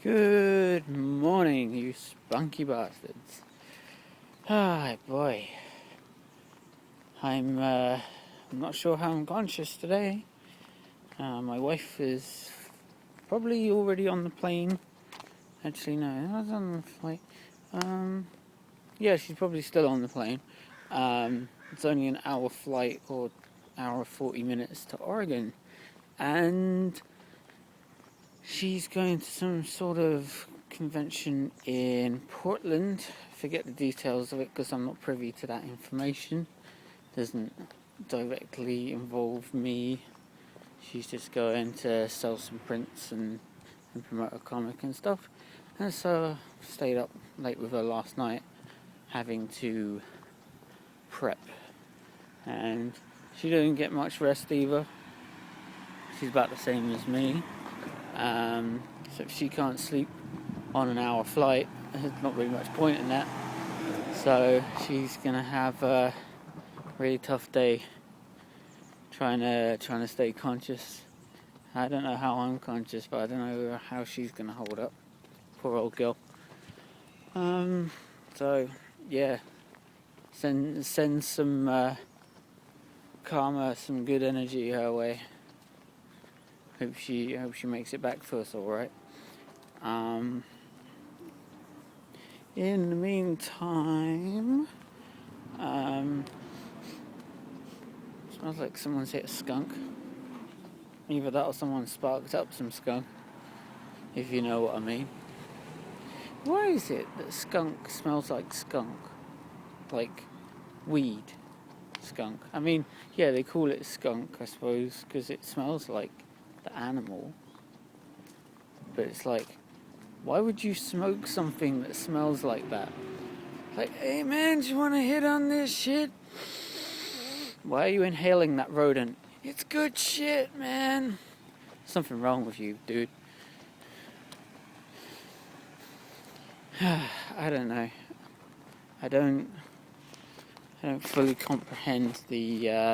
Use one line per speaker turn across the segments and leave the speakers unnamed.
Good morning, you spunky bastards. Ah, boy. I'm not sure how I'm conscious today. My wife is probably already on the plane. Actually, no, I was on the flight. Yeah, she's probably still on the plane. It's only an hour flight or hour 40 minutes to Oregon. And she's going to some sort of convention in Portland. Forget the details of it because I'm not privy to that information. Doesn't directly involve me. She's just going to sell some prints and promote a comic and stuff. And so I stayed up late with her last night having to prep. And she didn't get much rest either. She's about the same as me. So if she can't sleep on an hour flight, there's not really much point in that. So she's gonna have a really tough day trying to stay conscious. I don't know how I'm conscious, but I don't know how she's gonna hold up. Poor old girl. So yeah, send some karma, some good energy her way. Hope she makes it back to us all right. In the meantime, smells like someone's hit a skunk. Either that or someone sparked up some skunk, if you know what I mean. Why is it that skunk smells like skunk? Like weed skunk. I mean, yeah, they call it skunk, I suppose, because it smells like the animal. But it's like, why would you smoke something that smells like that? Like, hey man, do you want to hit on this shit? Why are you inhaling that rodent? It's good shit, man. Something wrong with you, dude. I don't know. I don't fully comprehend the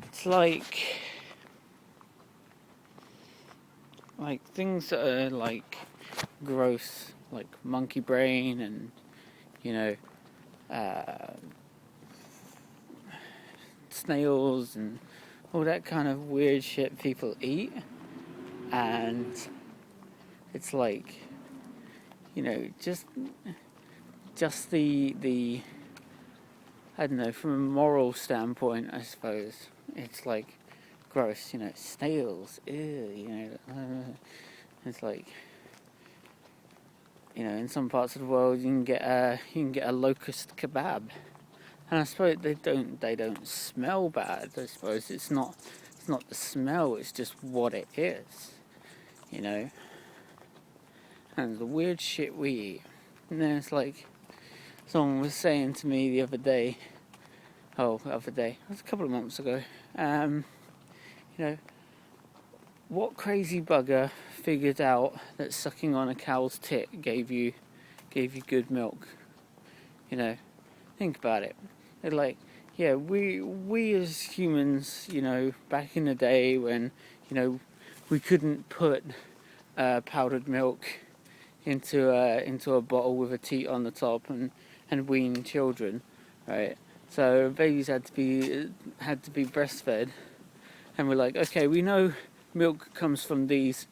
it's like things that are like gross, like monkey brain and snails and all that kind of weird shit people eat, and it's like just the I don't know, from a moral standpoint, I suppose it's like gross, snails, ew, it's like, in some parts of the world you can get a locust kebab, and I suppose they don't smell bad. I suppose it's not the smell, it's just what it is, and the weird shit we eat. And then it's like someone was saying to me the other day, it was a couple of months ago, what crazy bugger figured out that sucking on a cow's tit gave you good milk? Think about it. They're like, yeah, we as humans, back in the day when, we couldn't put powdered milk into a bottle with a teat on the top and wean children, right? So babies had to be breastfed, and we're like, okay, we know milk comes from these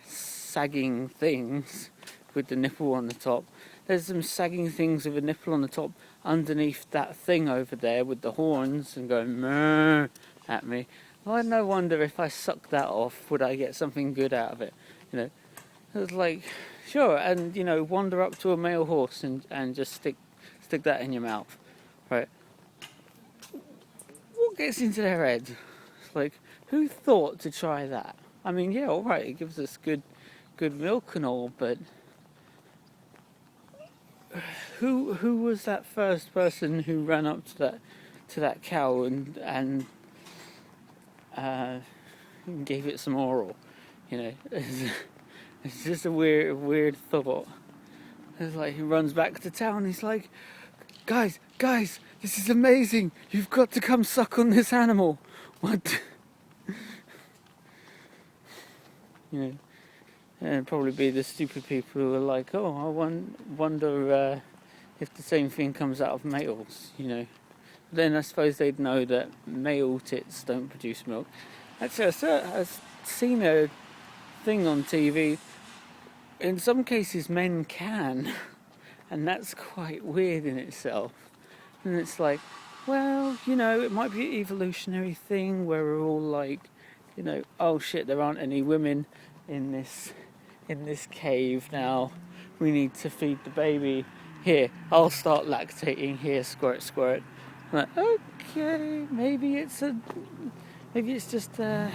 sagging things with the nipple on the top. There's some sagging things with a nipple on the top underneath that thing over there with the horns and going meh at me. Well, no wonder if I sucked that off, would I get something good out of it? It was like, sure, and wander up to a male horse and just stick that in your mouth, right? What gets into their head? It's like, who thought to try that? I mean, yeah, all right, it gives us good milk and all, but who was that first person who ran up to that cow and gave it some oral? It's just a weird thought. It's like he runs back to town. He's like, guys, this is amazing. You've got to come suck on this animal. What? you know. And probably be the stupid people who are like, oh, I wonder if the same thing comes out of males, you know. Then I suppose they'd know that male tits don't produce milk. Actually, I've seen a thing on TV. In some cases, men can, and that's quite weird in itself. And it's like, well, you know, it might be an evolutionary thing where we're all like, you know, oh shit, there aren't any women in this cave now. We need to feed the baby. Here, I'll start lactating. Here, squirt, squirt. I'm like, okay, maybe it's just a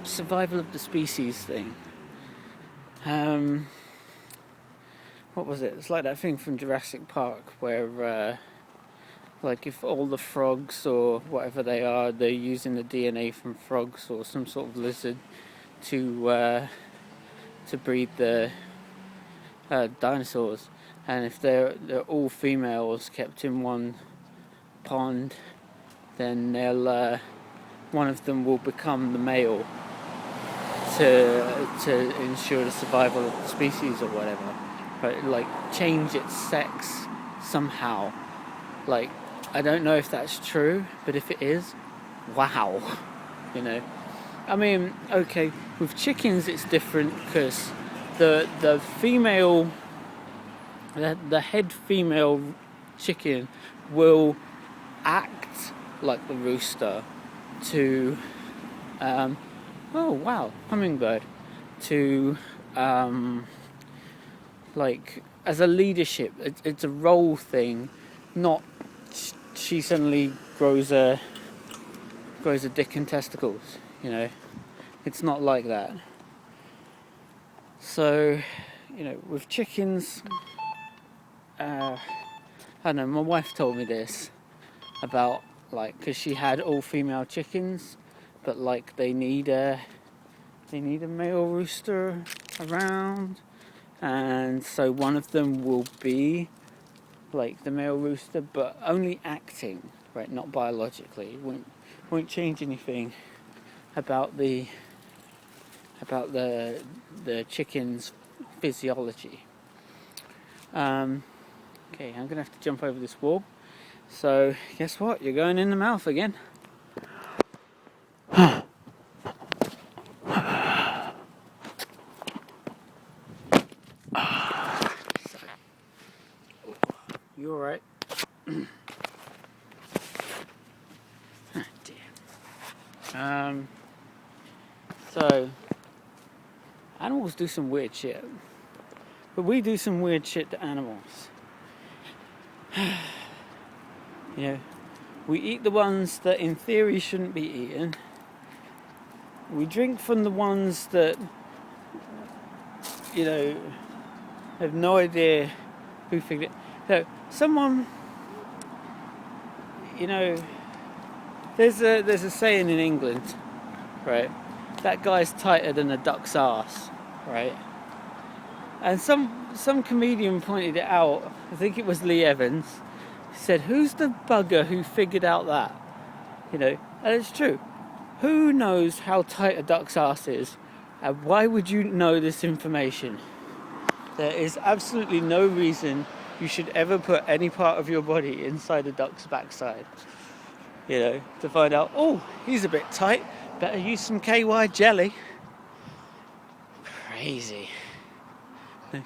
survival of the species thing. What was it? It's like that thing from Jurassic Park where, like, if all the frogs or whatever they are, they're using the DNA from frogs or some sort of lizard to breed the dinosaurs, and if they're all females kept in one pond, then they'll one of them will become the male to ensure the survival of the species or whatever. But like change its sex somehow. Like, I don't know if that's true, but if it is, wow, you know. I mean, okay, with chickens it's different because the female, the head female chicken will act like the rooster to, oh wow, hummingbird, to, like, as a leadership, it's a role thing, not she suddenly grows a dick and testicles, you know. It's not like that. So, you know, with chickens, I don't know, my wife told me this about, like, because she had all female chickens, but like they need a male rooster around, and so one of them will be like the male rooster, but only acting, right, not biologically. It won't change anything about the chicken's physiology. Okay, I'm gonna have to jump over this wall. So guess what? You're going in the mouth again. You alright? Damn. So animals do some weird shit, but we do some weird shit to animals. You know, we eat the ones that in theory shouldn't be eaten. We drink from the ones that, you know, have no idea who figured it. So someone, you know, there's a saying in England, right? That guy's tighter than a duck's arse, right? And some comedian pointed it out. I think it was Lee Evans. He said, "Who's the bugger who figured out that?" You know, and it's true. Who knows how tight a duck's arse is? And why would you know this information? There is absolutely no reason you should ever put any part of your body inside a duck's backside. You know, to find out, oh, he's a bit tight, better use some KY jelly. Crazy.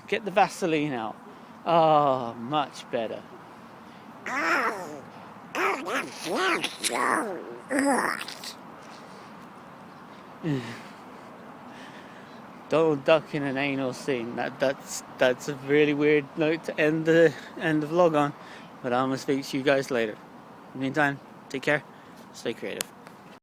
Get the Vaseline out. Oh, much better. Donald Duck in an anal scene. That's a really weird note to end the vlog on. But I'm gonna speak to you guys later. In the meantime, take care, stay creative.